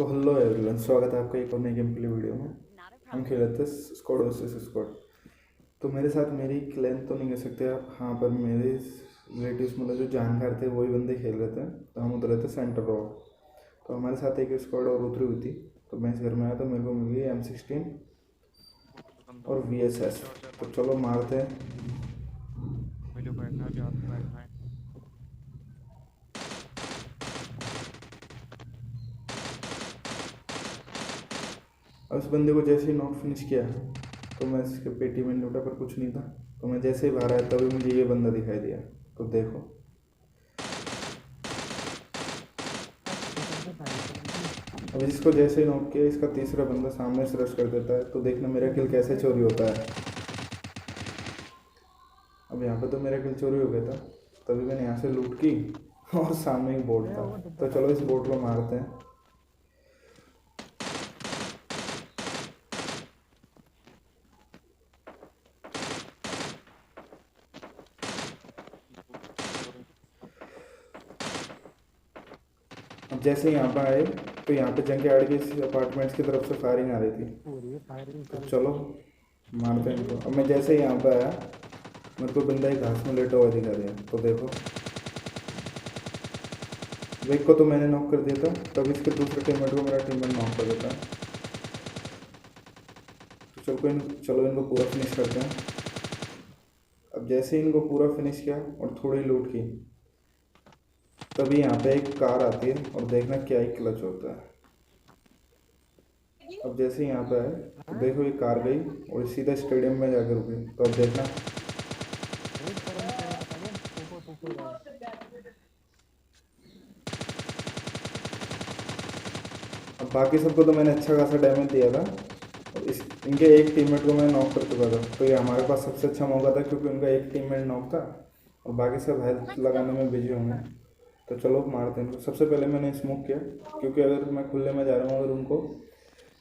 तो hello everyone, स्वागत है आपका एक और नई गेम प्ले वीडियो में। हम खेल रहे थे स्क्वाड वर्सेस स्क्वाड। तो मेरे साथ मेरी क्लैन तो नहीं कर सकते आप, हाँ, पर मेरे रिलेटिव्स मतलब जो जानकार थे वही बंदे खेल रहे थे। तो हम उतरे थे सेंटर रोड। तो हमारे साथ एक स्क्वाड और उतरी हुई थी। तो मैं इस घर में आया तो मेरे को मिल गई M16 और VSS। तो चलो मारते हैं। अब इस बंदे को जैसे ही नॉक फिनिश किया तो मैं इसके पेटी में लूटा, पर कुछ नहीं था। तो मैं जैसे ही बाहर आया तभी मुझे ये बंदा दिखाई दिया। तो देखो, अब इसको जैसे ही नॉक किया इसका तीसरा बंदा सामने से रश कर देता है। तो देखना मेरा किल कैसे चोरी होता है। अब यहाँ पे तो मेरा किल चोरी हो गया था, तभी मैंने यहाँ से लूट की और सामने एक बोट था। तो चलो इस बोट को मारते हैं। अब जैसे यहाँ पर आए तो यहाँ पे जंग आड़ के अपार्टमेंट्स की तरफ से फायरिंग आ रही थी। तो चलो मारते हैं इनको। अब मैं जैसे ही यहाँ पर आया मेरे को बंदा एक घास में लेटा हुआ दिखा दिया। तो देखो, वेक को तो मैंने नॉक कर दिया था, तब इसके दूसरे टीममेट को मेरा टीममेट नॉक कर देता है। तो चलो इनको पूरा फिनिश करते हैं। अब जैसे ही इनको पूरा फिनिश किया और थोड़ी लूट की, तभी यहाँ पे एक कार आती है और देखना क्या ही क्लच होता है। अब जैसे ही यहाँ पे आए तो देखो ये कार गई और सीधा स्टेडियम में जाकर रुकी। तो अब देखना, अब बाकी सबको तो मैंने अच्छा खासा डैमेज दिया था और इनके एक टीममेट को मैं नॉक कर चुका था। तो ये हमारे पास सबसे अच्छा मौका था क्योंकि उनका एक टीममेट नॉक था और बाकी सब हेल्थ लगाने में बिजी होंगे। तो चलो मारते हैं इनको। सबसे पहले मैंने स्मोक किया, क्योंकि अगर मैं खुले में जा रहा हूँ, अगर उनको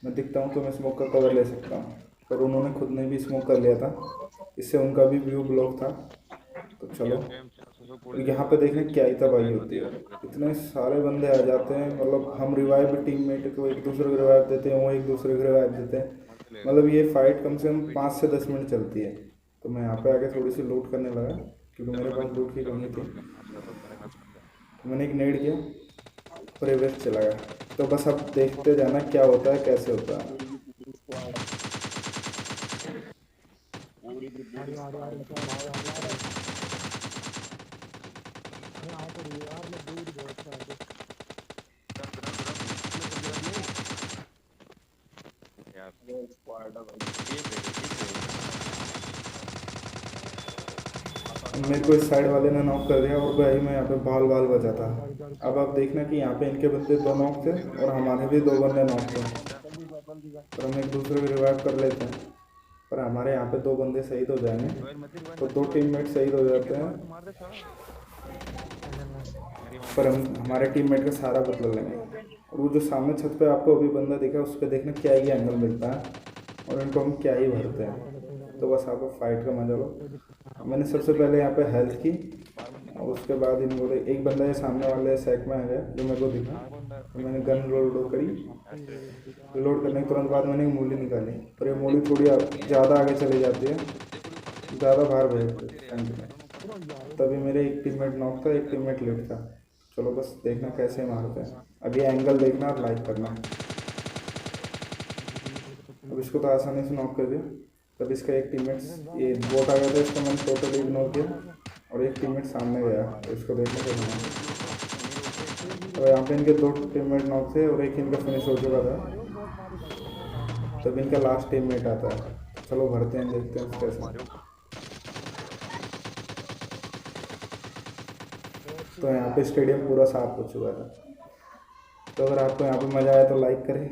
मैं दिखता हूँ तो मैं स्मोक का कवर ले सकता हूँ। पर उन्होंने खुद ने भी स्मोक कर लिया था, इससे उनका भी व्यू ब्लॉक था। तो चलो, और यहाँ पे देखना क्या ही तबाही होती है। इतने सारे बंदे आ जाते हैं, मतलब हम रिवाइव टीममेट को एक दूसरे को रिवाइव देते हैं, वो एक दूसरे को रिवाइव देते हैं। मतलब ये फाइट कम से कम 5 से 10 मिनट चलती है। तो मैं यहाँ पे आके थोड़ी सी लूट करने लगा क्योंकि मेरे पास लूट की कमी थी। तो मैंने एक नेड किया और ये वेस्ट चला गया। तो बस अब देखते जाना क्या होता है, कैसे होता है। मेरे को इस साइड वाले ने नॉक कर दिया और भाई मैं यहाँ पे बाल बाल बचा था। अब आप देखना कि यहाँ पे इनके बंदे 2 नॉक थे और हमारे भी 2 बंदे नॉक थे। पर हम एक दूसरे को रिवाइव कर लेते हैं, पर हमारे यहाँ पे 2 बंदे शहीद हो जाएंगे तो 2 टीममेट शहीद हो जाते हैं। पर हम हमारे टीममेट का सारा बदला लेंगे। और वो जो सामने छत पे आपको अभी बंदा दिखा, उस पर देखना क्या ही एंगल मिलता है और इनको हम क्या ही भरते हैं। तो बस आपको फाइट का मजा लो। मैंने सबसे पहले यहाँ पे हेल्थ की और उसके बाद इन बोले एक बंदा ये सामने वाले सैक में आ गया जो मेरे को दिखा। तो मैंने गन लोड करी। लोड करने के तुरंत बाद मैंने एक मूली निकाली, पर ये मूली थोड़ी ज़्यादा आगे चली जाती है, ज़्यादा बाहर भेजते हैं। तभी मेरे एक टीममेट नॉक था, एक टीममेट लेट था। चलो बस देखना कैसे मारते हैं। अब ये एंगल देखना और लाइक करना। अब इसको तो आसानी से नॉक कर दिया। तब इसका एक टीममेट ये बोट आ गया था, इसको मैंने टोटली इग्नोर किया और एक टीममेट सामने गया तो इसको देखने को मिला। तो यहाँ पे इनके 2 टीममेट नॉक थे और एक इनका फिनिश हो चुका था। तब इनका लास्ट टीममेट आता है। चलो भरते हैं, देखते हैं कैसे। तो यहाँ पे स्टेडियम पूरा साफ हो चुका था। तो अगर आपको यहाँ पे मज़ा आया तो लाइक करें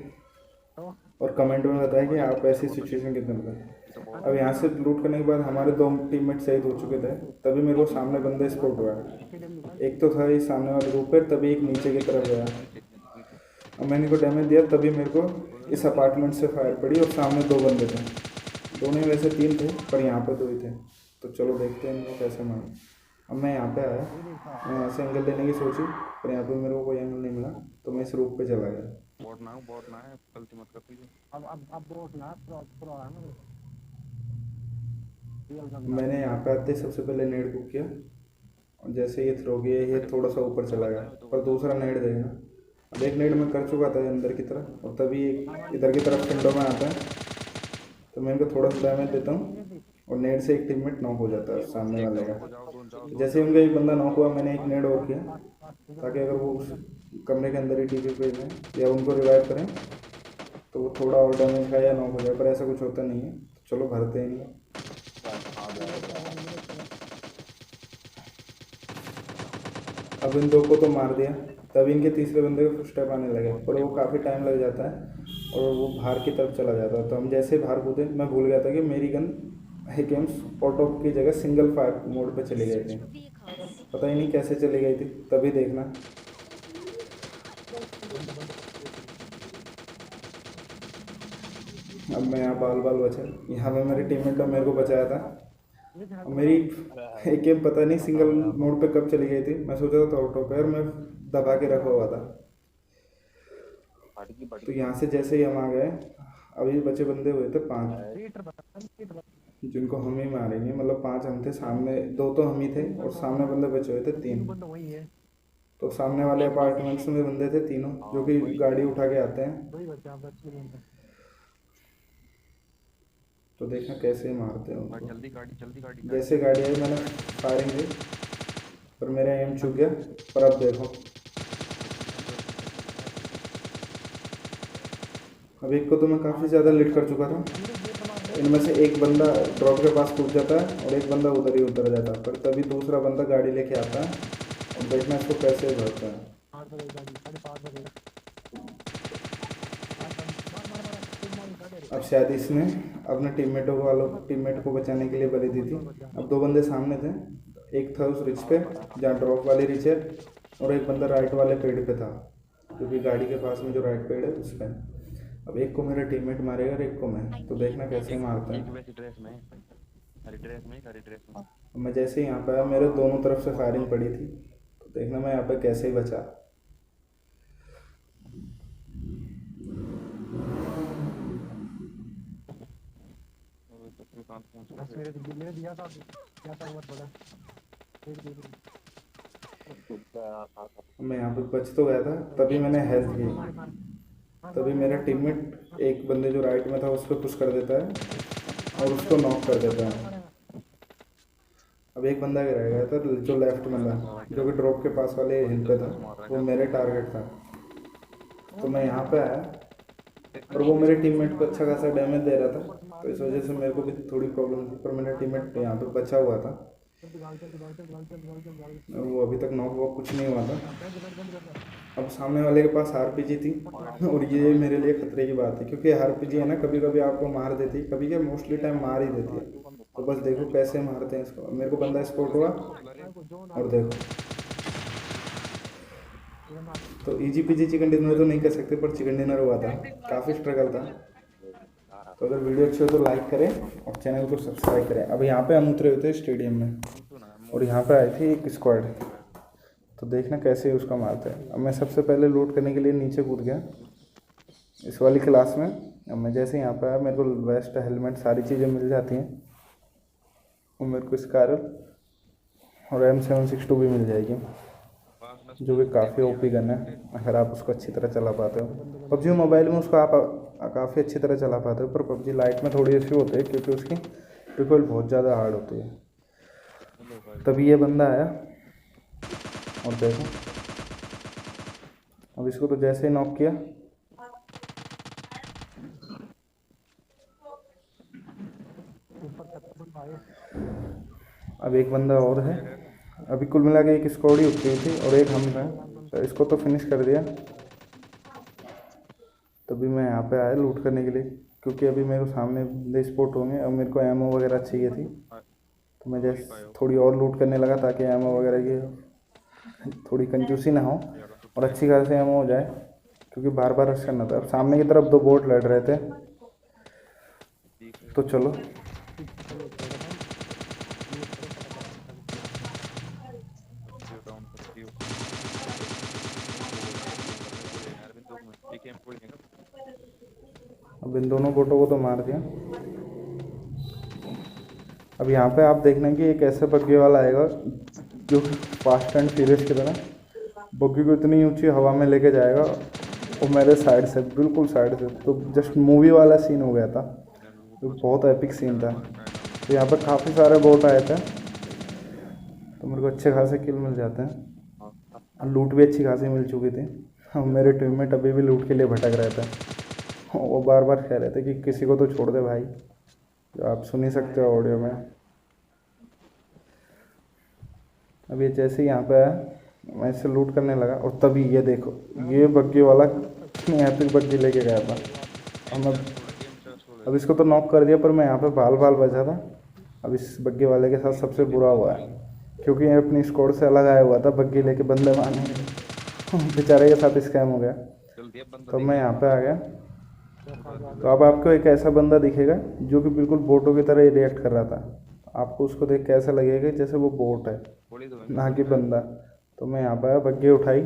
और कमेंट में बताएं कि आप ऐसी सिचुएशन कितने में। अब यहाँ से लूट करने के बाद हमारे 2 टीममेट शहीद हो चुके थे। तभी मेरे को सामने बंदे स्पॉट हुआ। एक तो था ये सामने वाले रूप पर, तभी एक नीचे की तरफ गया। अब मैंने इनको डैमेज दिया, तभी मेरे को इस अपार्टमेंट से फायर पड़ी और सामने 2 बंदे थे। दोनों ही वैसे 3 थे पर यहाँ पे 2 ही थे। तो चलो देखते हैं इनको कैसे मारें। अब मैं यहाँ पे आया, मैं यहाँ से एंगल लेने की सोची, पर यहाँ पे मेरे को कोई एंगल नहीं मिला तो मैं इस रूप पे चला गया। बोट ना है, गलती मत कर तुझे। अब बोट ना प्रो प्रो है ना, रियल बंदा है। मैंने यहाँ पे आते ही सबसे पहले नेड को किया, और जैसे ये थ्रो किया ये अरे थोड़ा सा ऊपर तो चला बता गया, ना, तो पर बता। दूसरा नेड देखना। अब एक नेड में कर चुका था अंदर की तरफ, और तभी एक इधर की तरफ विंडो में आता है, तो मैं इनको थोड़ा सा डैमेज देता हूँ, और नेड से एक टीममेट नॉक हो जाता है सामने एक वाले जाओ, का। दो जाओ, तो दो जैसे जाओ, उनका दो एक जाओ। बंदा नॉक हुआ, मैंने एक नेड और किया, पास पास इधर ताकि इधर अगर वो उस इधर कमरे के अंदर ही टीपी पे जाए या उनको रिवाइव करें, तो वो थोड़ा और डैमेज खाए या नॉक हो जाए, पर ऐसा कुछ होता नहीं है, तो चलो भरते हैं इनको। Minute seven minute seven. अब इन दो को तो मार दिया, तब इनके तीसरे बंदे को स्टेप आने लगे, बहुत पर वो बढ़िया, बहुत काफ़ी बढ़िया। टाइम लग जाता है, और वो बाहर की तरफ चला जाता है। तो हम जैसे बाहर कूदे, मैं भूल गया था कि मेरी गन एक एम्स ऑटो की जगह सिंगल फायर मोड पे चली गई थी। पता ही नहीं कैसे चली गई थी, तभी देखना। अब मैं यहाँ बाल बाल बचा, यहाँ पे मेरे टीममेट ने मेरे को बचाया था। ये ध्यान अब से मेरी बताओ। एक गेम पता नहीं सिंगल बताओ यार, मोड पे कब चली गई थी, मैं सोचा था ऑटो पे, और मैं दबा के रखा हुआ था। फटकी तो फटकी। यहाँ से जैसे ही हम आ गए, अभी बचे बंदे हुए थे 5, लीटर बता लीटर बता। जिनको हम ही मारेंगे, मतलब 5 हम थे, सामने 2 तो हम ही थे, और सामने बंदे बचे हुए थे तो 3। तीन बंदा वही है। तो सामने वाले अपार्टमेंट्स में बंदे थे तीनों, जो हाँ कि वही तो। गाड़ी उठा के आते हैं। वही बच्चा आप बच्चे बंदा। तो देखना कैसे मारते हैं भाई उनको। जल्दी गाड़ी, जल्दी गाड़ी, गाड़ी जैसे जल्दी। गाड़ी आई मैंने फायरिंग दी, पर मेरा एम चूक गया। पर अब देखो, अब एक को तो मैं काफ़ी ज़्यादा लेट कर चुका था। नीरज गेट मार दे। इनमें से एक बंदा ड्रॉप के पास कूद जाता है, और एक बंदा उधर ही उतर जाता है, पर तभी दूसरा बंदा गाड़ी लेके आता है, और देखना इसको कैसे भरता है। 8 बजे गाड़ी 5:30 बजे। मार मार मार खूब मार गाड़ी रे। अब शायद इसने अपने टीममेट को बचाने के लिए बलि दी बच थी। जा बच जा। अब दो बंदे सामने थे, एक था उस रिच पे जहाँ ड्रॉप वाली रिच है, और एक बंदा राइट वाले पेड़ पे था, क्योंकि गाड़ी के पास में जो राइट पेड़ है उस पर। अब एक को मेरा टीममेट मारेगा और एक को मैं, तो देखना कैसे एक मारता एक है। वैसी ड्रेस में, हरी ड्रेस में, हरी ड्रेस में। अब मैं जैसे ही यहाँ पे आया, मेरे दोनों तरफ से फायरिंग पड़ी थी, तो देखना मैं यहाँ पे कैसे ही बचा। और तो फिर कहाँ पहुँच बस गए मेरे दिया था बहुत बड़ा। एक दो दिन। फिर। मैं यहाँ पे बच तो गया था, तभी मैंने हेल्थ की। मार मार मार मार तभी मार मेरा मार मार मार टीममेट एक बंदे जो राइट में था उस पर पुश कर देता है, मार और मार उसको नॉक कर देता मार है। मार। अब एक बंदा रह गया था जो लेफ्ट में था, जो कि ड्रॉप के पास वाले वही हिल तो पे था, दस मार रहा है वो ज्यादा। मेरे टारगेट था। तो वो मैं यहाँ पे आया, और वो मेरे ऊपर से टीममेट को मारना अच्छा है। खासा डैमेज दे रहा था, ऊपर से तो मारना इस है। वजह से मेरे को भी थोड़ी प्रॉब्लम थी, पर मेरा गाल गाल टीममेट गाल यहाँ पे गाल बचा हुआ था, गाल चल गाल चल गाल चल गाल चल गाल चल गाल। और वो अभी तक नॉक वॉक कुछ नहीं हुआ था। बंद बंद बंद कर दे। अब सामने वाले के पास आरपीजी थी, ऊपर और मार। और ये मेरे लिए खतरे की बात है, क्योंकि आरपीजी है ना, कभी कभी आपको मार देती है, कभी क्या मोस्टली टाइम मार ही देती है। तो बस देखो कैसे मारते हैं इसको। मेरे को बंदा स्पॉट हुआ, मैं को जोन आ और गया। देखो, ये मार। तो इजी पीजी चिकन डिनर तो नहीं कर सकते, पर चिकन डिनर हुआ था, काफ़ी स्ट्रगल था। तो अगर वीडियो अच्छी हो तो लाइक करें, और चैनल को सब्सक्राइब करें। अब यहाँ पे हम उतरे हुए थे स्टेडियम में, सुना है और मोटू यहाँ पे आई थी एक स्क्वाड, तो देखना कैसे उसका मारते हैं। अब मैं सबसे पहले लूट करने के लिए नीचे कूद गया इस वाली क्लास में। अब मैं जैसे यहाँ पे आया, मेरे को वेस्ट हेलमेट सारी चीज़ें मिल जाती हैं, और मेरे को स्कारल और M762 भी मिल जाएगी, पास में जो कि स्पॉन्स काफ़ी बढ़िया ओपी है गन है, उसके। अगर आप उसको अच्छी तरह चला पाते हो। बंद बंद पबजी मोबाइल में उसको आप काफ़ी अच्छी तरह चला पाते हो, पर पबजी लाइट में थोड़ी इश्यू होते हैं, क्योंकि उसकी रिकॉइल बहुत ज़्यादा हार्ड होती है। हेलो भाई। तभी ये बंदा आया, और देखो, अब इसको तो जैसे ही नॉक किया, ऊपर तक बंद आए। अब एक बंदा और है। बढ़िया गया था। अभी कुल मिला के एक स्क्वाड ही उतरी थी, और एक हम थे, यार बंद। तो इसको तो फिनिश कर दिया। तभी मैं यहाँ पे आया लूट करने के लिए, क्योंकि अभी मेरे को सामने बंदे स्पॉट होंगे, अब मेरे को एमओ वगैरह चाहिए थी, आ तो मैं आ भी जैसे पाए हो। थोड़ी और लूट करने लगा, ताकि एमओ वगैरह की थोड़ी कंजूसी ना हो, यार तो और टाइम अच्छी हो गया। खासी एमओ हो जाए, क्योंकि बार बार रश करना था। अब सामने की तरफ दो बोट लड़ रहे थे, ठीक है। तो चलो। चलो तेरा भाई लूट करो फटाफट फटाफट। रखियो डाउन, रखियो। वो कर रहे थे यार बिंदु में, एक एम अब इन दोनों बोटों को तो मार दिया। अब यहाँ पे आप देखना कि एक ऐसे बग्घी वाला आएगा जो फास्ट एंड फ्यूरियस की तरह बग्घी को इतनी ऊंची हवा में लेके जाएगा और मेरे साइड से, बिल्कुल साइड से, तो जस्ट मूवी वाला सीन हो गया था। तो बहुत एपिक सीन था। तो यहाँ पर काफ़ी सारे बोट आए थे, तो मेरे को अच्छे खासे किल मिल जाते हैं। लूट भी अच्छी खासी मिल चुकी थी। मेरे टीममेट अभी भी लूट के लिए भटक रहे थे। वो बार बार कह रहे थे कि किसी को तो छोड़ दे भाई, जो आप सुन ही सकते हो ऑडियो में। अब ये जैसे ही यहाँ पे आया, मैं इसे लूट करने लगा और तभी ये देखो, ये बग्घी वाला कितनी एपिक बग्घी लेके गया था। अब इसको तो नॉक कर दिया, पर मैं यहाँ पे बाल बाल बचा था। अब इस बग्घी वाले के साथ सबसे बुरा हुआ है, क्योंकि ये अपनी स्क्वाड से अलग आया हुआ था बग्घी लेके बंदे मारने के लिए। बेचारे के साथ स्कैम हो गया। तब मैं यहाँ पे आ गया। तो अब आपको एक ऐसा बंदा दिखेगा जो कि बिल्कुल बोटों की तरह रिएक्ट कर रहा था। आपको उसको देख के ऐसा लगेगा जैसे वो बोट है, ना कि बंदा। तो मैं यहाँ पे आया, बग्घी उठाई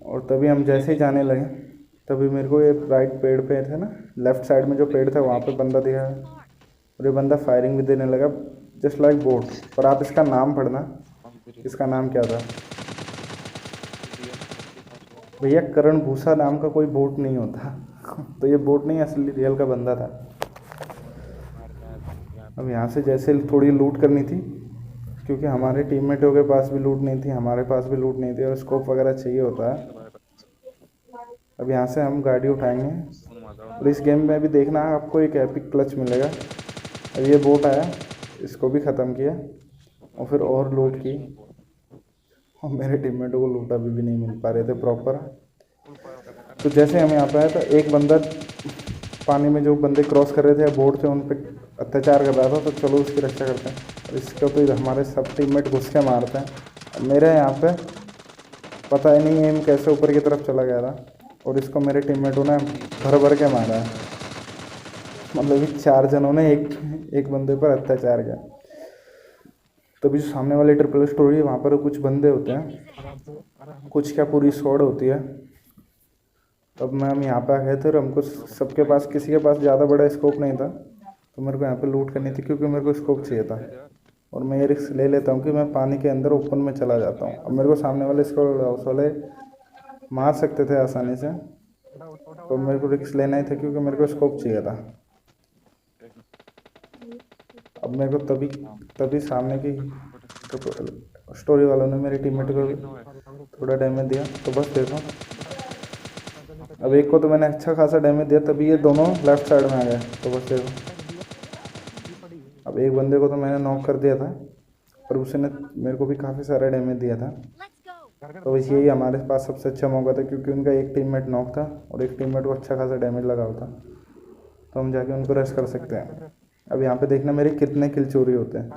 और तभी हम जैसे ही जाने लगे, तभी मेरे को ये राइट पेड़ पे थे ना, लेफ्ट साइड में जो पेड़ था वहाँ पे बंदा दिखा और ये बंदा फायरिंग भी देने लगा जस्ट लाइक बोट। और आप इसका नाम पढ़ना, इसका नाम क्या था भैया, करण भूसा नाम का कोई बोट नहीं होता। तो ये बोट नहीं, असली रियल का बंदा था। अब यहाँ से जैसे थोड़ी लूट करनी थी, क्योंकि हमारे टीममेटों के पास भी लूट नहीं थी, हमारे पास भी लूट नहीं थी और स्कोप वगैरह चाहिए होता है। अब यहाँ से हम गाड़ी उठाएंगे और इस गेम में भी देखना आपको एक एपिक क्लच मिलेगा। अब ये बोट आया, इसको भी ख़त्म किया और फिर और लूट की, और मेरे टीममेटों को लूट अभी भी नहीं मिल पा रहे थे प्रॉपर। तो जैसे हम यहाँ पे आए तो एक बंदा पानी में, जो बंदे क्रॉस कर रहे थे बोट से, उन पर अत्याचार कर रहा था। तो चलो उसकी रक्षा करते हैं। और इसको तो हमारे सब टीममेट घुस के मारते हैं। मेरे यहाँ पे पता ही नहीं एम कैसे ऊपर की तरफ चला गया था और इसको मेरे टीममेटों ने भर भर के मारा है। मतलब कि 4 जनों ने एक बंदे पर अत्याचार किया। तभी जो सामने वाले ट्रिपल स्टोरी है, वहाँ पर कुछ बंदे होते हैं, कुछ क्या पूरी स्क्वाड होती है। तब मैं हम यहाँ पे आ गए थे और हमको सबके पास, किसी के पास ज़्यादा बड़ा स्कोप नहीं था, तो मेरे को यहाँ पे लूट करनी थी, क्योंकि मेरे को स्कोप चाहिए था। और मैं ये रिस्क ले लेता हूँ कि मैं पानी के अंदर ओपन में चला जाता हूँ। अब मेरे को सामने वाले स्क्वाड हाउस वाले मार सकते थे आसानी से, तो मेरे को रिस्क लेना ही था, क्योंकि मेरे को स्कोप चाहिए था। अब मेरे को तभी सामने की स्टोरी वालों ने मेरे टीममेट को थोड़ा डैमेज दिया। तो बस देखो, अब एक को तो मैंने अच्छा खासा डैमेज दिया, तभी ये दोनों लेफ्ट साइड में आ गए। तो बस देखो, अब एक बंदे को तो मैंने नॉक कर दिया था, पर उसने मेरे को भी काफ़ी सारा डैमेज दिया था। तो बस यही हमारे पास सबसे अच्छा मौका था, क्योंकि उनका एक टीममेट नॉक था और एक टीममेट को अच्छा खासा डैमेज लगा होता, तो हम जाके उनको रश कर सकते हैं। अब यहाँ पे देखना मेरे कितने किल चोरी होते हैं।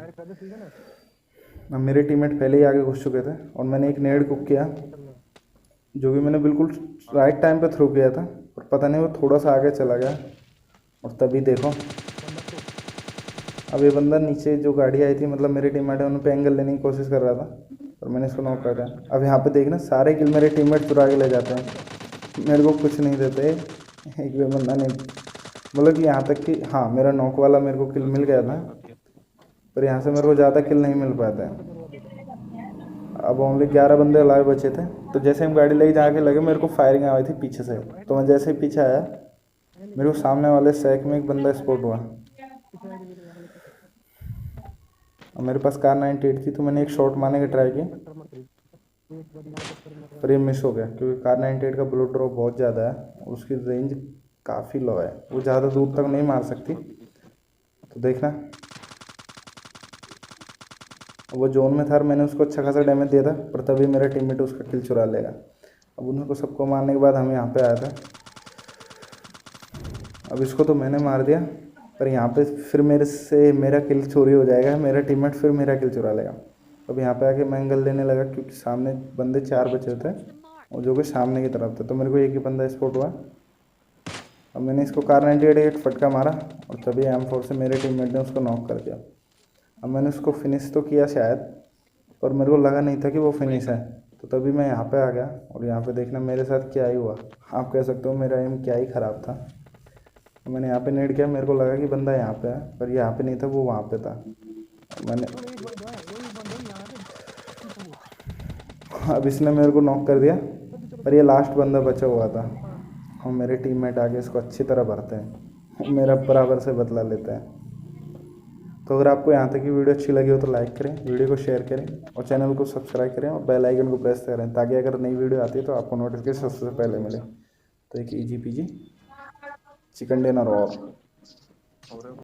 अब मेरे टीममेट पहले ही आगे घुस चुके थे और मैंने एक नेड कुक किया, जो कि मैंने बिल्कुल राइट टाइम पे थ्रू किया था, और पता नहीं वो थोड़ा सा आगे चला गया। और तभी देखो, अब ये बंदा नीचे जो गाड़ी आई थी, मतलब मेरे टीममेट है, उन पे एंगल लेने की कोशिश कर रहा था और मैंने इसको नॉक कर दिया। अब यहाँ पे देखना सारे किल मेरे टीममेट चुरा के ले जाते हैं, मेरे को कुछ नहीं देते। एक भी बंदा नहीं, मतलब कि यहाँ तक कि हाँ, मेरा नॉक वाला मेरे को किल मिल गया था, पर यहाँ से मेरे को ज़्यादा किल नहीं मिल पाते हैं। अब ओनली 11 बंदे अलाइव बचे थे। तो जैसे हम गाड़ी लेके जाके लगे, मेरे को फायरिंग आई थी पीछे से। तो मैं जैसे ही पीछे आया, मेरे को सामने वाले सैक में एक बंदा स्पॉट हुआ। और मेरे पास कार 98 थी, तो मैंने एक शॉट मारने की ट्राई की, पर ये मिस हो गया, क्योंकि कार 98 का बुलेट ड्रॉप बहुत ज़्यादा है और उसकी रेंज काफ़ी लो है, वो ज़्यादा दूर तक नहीं मार सकती। तो देखना, वो जोन में था और मैंने उसको अच्छा खासा डैमेज दिया था, पर तभी मेरा टीममेट उसका किल चुरा लेगा। अब उनको सबको मारने के बाद हम यहाँ पे आया था। अब इसको तो मैंने मार दिया, पर यहाँ पे फिर मेरा किल चोरी हो जाएगा, मेरा टीममेट फिर मेरा किल चुरा लेगा। अब यहाँ पे आके मैं एंगल लेने लगा, क्योंकि सामने बंदे 4 बचे थे और जो कि सामने की तरफ थे, तो मेरे को एक ही बंदा स्पॉट हुआ। अब मैंने इसको कार 98 फटका मारा और तभी M4 से मेरे टीममेट ने उसको नॉक कर दिया। अब मैंने उसको फिनिश तो किया शायद, पर मेरे को लगा नहीं था कि वो फिनिश है। तो तभी मैं यहाँ पे आ गया और यहाँ पे देखना मेरे साथ क्या ही हुआ। आप कह सकते हो मेरा एम क्या ही ख़राब था। मैंने यहाँ पे नेट किया, मेरे को लगा कि बंदा यहाँ पे है, पर यहाँ पे नहीं था, वो वहाँ पे था। मैंने एक बंदा है, वही बंदा ही यहाँ पे। अब इसने मेरे को नॉक कर दिया, पर ये लास्ट बंदा बचा हुआ था। हाँ और मेरे टीममेट आगे इसको अच्छी तरह भरते हैं, मेरा बराबर से बदला लेते हैं। तो अगर आपको यहाँ तक की वीडियो अच्छी लगी हो तो लाइक करें, वीडियो को शेयर करें और चैनल को सब्सक्राइब करें और बेल आइकन को प्रेस करें, ताकि अगर नई वीडियो आती है तो आपको नोटिफिकेशन सबसे पहले मिले। तो एक इजी पीजी चिकन डिनर और और